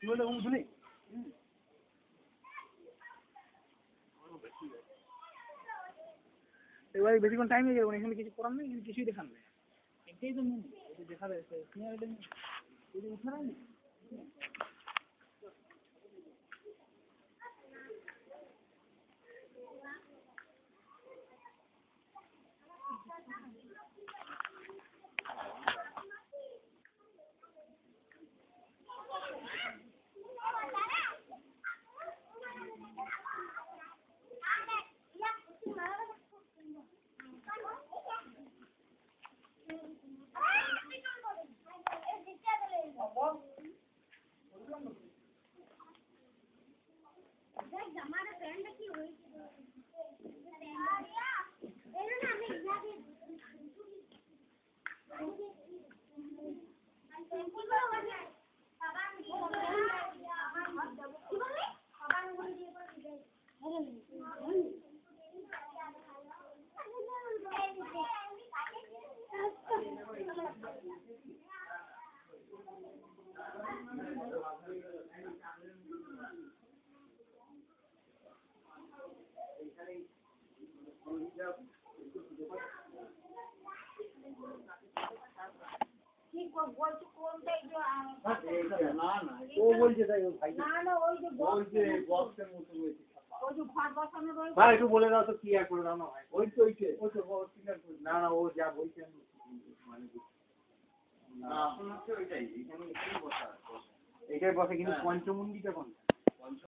কি বলে ও শুনি এবারে বেশিক্ষণ টাইম হয়ে যাবে এখানে কিছু করার নেই কিছুই দেখার নেই এটাই তো মেন এটা দেখাবে এটা উঠার নেই ও বলছে তাই ওর ভাই ওই যে বক্সের মতো রয়েছে ভাই একটু বলে দাও তো ক্লিয়ার করে দাও না ভাই ওই তো ক্লিয়ার করে না না ও যা বলছেন মানে না এখন হচ্ছে ওইটাই এখানে বসা এটাই বসে কিন্তু পঞ্চমুন্ডিটা কোনটা